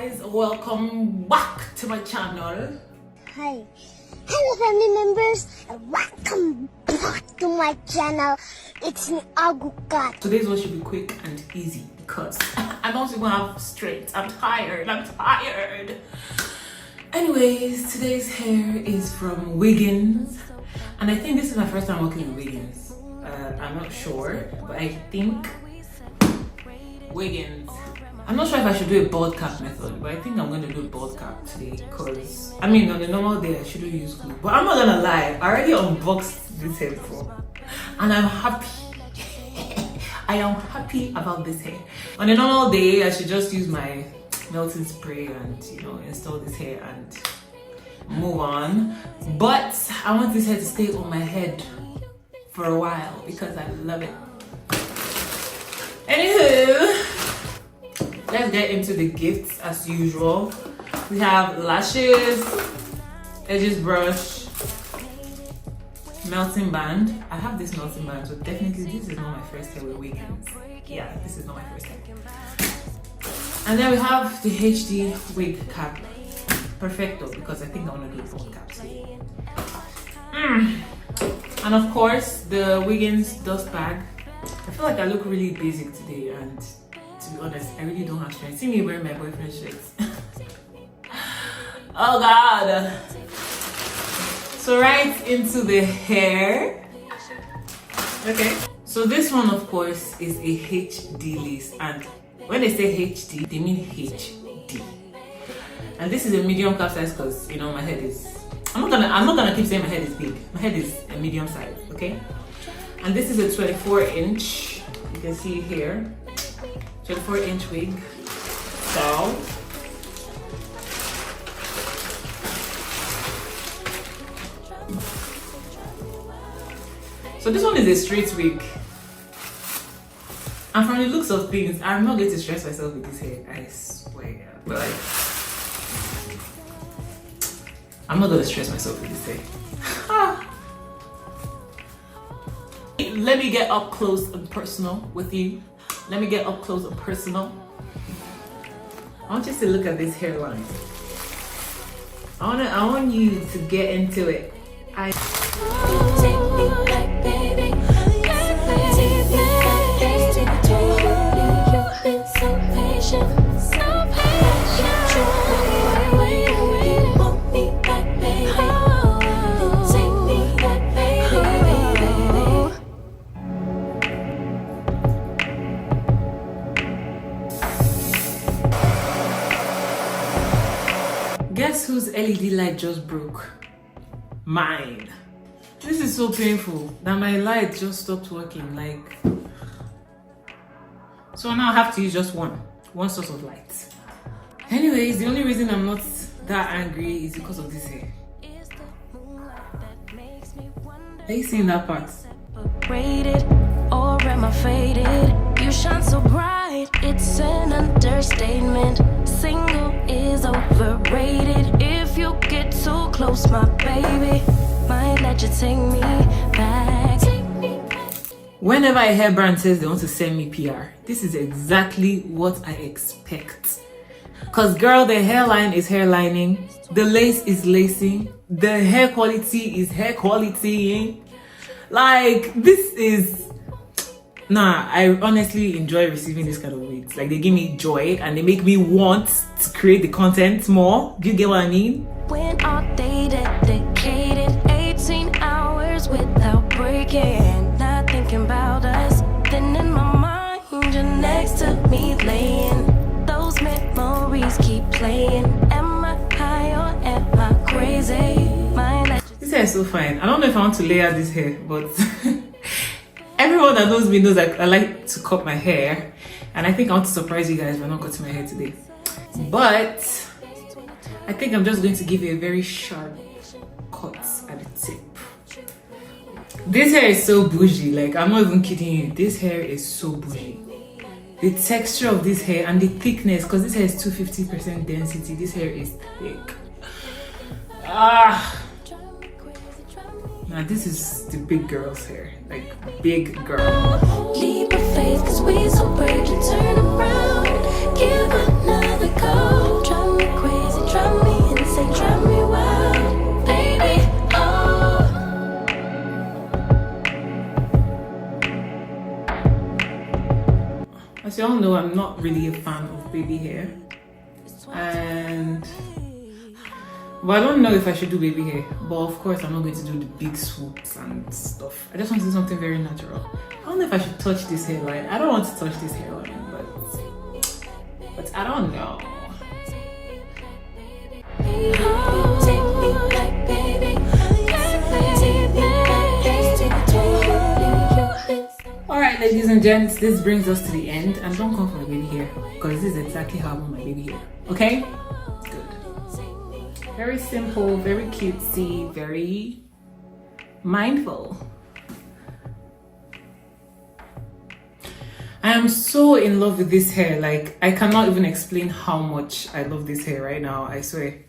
guys, welcome back to my channel. Hi. Hello family members and welcome back to my channel. It's me Agukat. Today's one should be quick and easy because I don't even have straight. I'm tired. Anyways, today's hair is from Wiggins, and I think this is my first time working with Wiggins. I'm not sure, but I think Wiggins. I'm not sure if I should do a bald cap method, but I think I'm going to do a bald cap today because, I mean, on a normal day I shouldn't use glue. But I'm not going to lie, I already unboxed this hair before and I'm happy. I am happy about this hair. On a normal day, I should just use my melting spray and, you know, install this hair and move on. But I want this hair to stay on my head for a while because I love it. Anywho, let's get into the gifts as usual. We have lashes, edges brush, melting band. I have this melting band, so definitely this is not my first hair with Wiggins. Yeah, this is not my first hair. And then we have the HD wig cap. Perfecto, because I think I want to do a bald cap today. And of course, the Wiggins dust bag. I feel like I look really basic today, and to be honest, I really don't have strength. See me wearing my boyfriend's shirts. Oh God. So right into the hair. Okay. So this one, of course, is a HD lace, and when they say HD, they mean HD. And this is a medium cap size because, you know, my head is. I'm not gonna keep saying my head is big. My head is a medium size. Okay. And this is a 24-inch. You can see here. 24-inch wig. So this one is a straight wig. And from the looks of things, I'm not going to stress myself with this hair, I swear. But like, I'm not going to stress myself with this hair. Let me get up close and personal with you. Let me get up close and personal. I want you to look at this hairline. I want you to get into it. Guess whose LED light just broke? Mine. This is so painful that my light just stopped working. Like, so now I have to use just one source of light. Anyways, the only reason I'm not that angry is because of this hair. Are you seeing that part? Rated, or am I faded? You shine so bright, it's an understatement. Single is overrated. If you get too close, my baby might let you take me back. Whenever a hair brand says they want to send me PR, this is exactly what I expect. Cause girl, the hairline is hairlining, the lace is lacing, the hair quality is hair qualitying. Like, this is... Nah, I honestly enjoy receiving this kind of wigs. Like, they give me joy and they make me want to create the content more. Do you get what I mean? When all day dedicated, 18 hours without breaking, not thinking about us. Then in my mind, you're next to me laying. Those memories keep playing. Am I high or am I crazy? This hair is so fine. I don't know if I want to layer this hair, but everyone that knows me knows that I like to cut my hair, and I think I want to surprise you guys by not cutting my hair today. But I think I'm just going to give you a very sharp cut at the tip. This hair is so bougie, like, I'm not even kidding you. This hair is so bougie. The texture of this hair and the thickness, because this hair is 250% density, this hair is thick. Now this is the big girl's hair, like big girl. Leap of faith, cause we so brave to turn around. Give another go. As you all know, I'm not really a fan of baby hair, but I don't know if I should do baby hair. But of course, I'm not going to do the big swoops and stuff. I just want to do something very natural. I don't know if I should touch this hairline. I don't want to touch this hairline, but I don't know. Alright, ladies and gents, this brings us to the end. And don't come for my baby hair, because this is exactly how I want my baby hair. Okay? Good. Very simple, very cutesy, very mindful. I am so in love with this hair. Like, I cannot even explain how much I love this hair right now, I swear.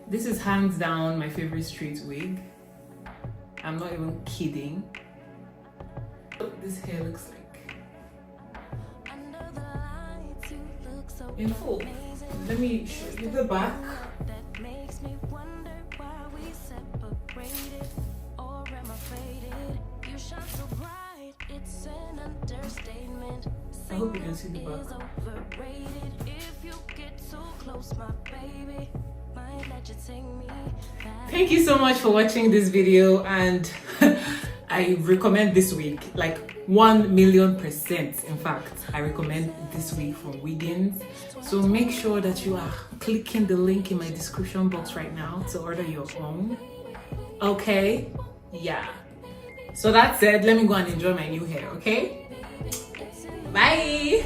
This is hands down my favorite straight wig. I'm not even kidding. What this hair looks like in full. Let me show you the back. I hope you can see the back. Thank you so much for watching this video, and I recommend this wig, like 1,000,000%. In fact, I recommend this wig from Wiggins. So make sure that you are clicking the link in my description box right now to order your own. Okay? Yeah. So that said, let me go and enjoy my new hair, okay? Bye!